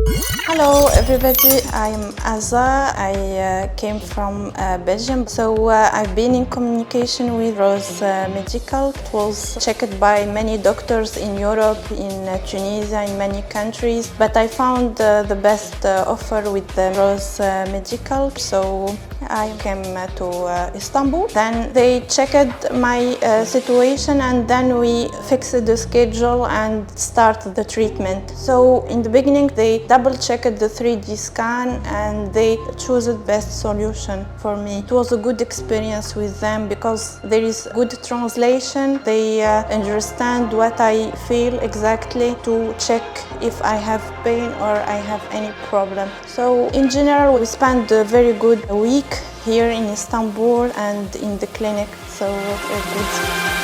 Hello everybody, I'm Azza. I came from Belgium. I've been in communication with Rose Medical. It was checked by many doctors in Europe, in Tunisia, in many countries. But I found the best offer with Rose Medical. So I came to Istanbul. Then they checked my situation and then we fixed the schedule and started the treatment. So in the beginning they double checked the 3D scan and they chose the best solution for me. It was a good experience with them because there is good translation. They understand what I feel exactly to check if I have pain or I have any problem. So in general, we spent a very good week here in Istanbul and in the clinic, so it was good.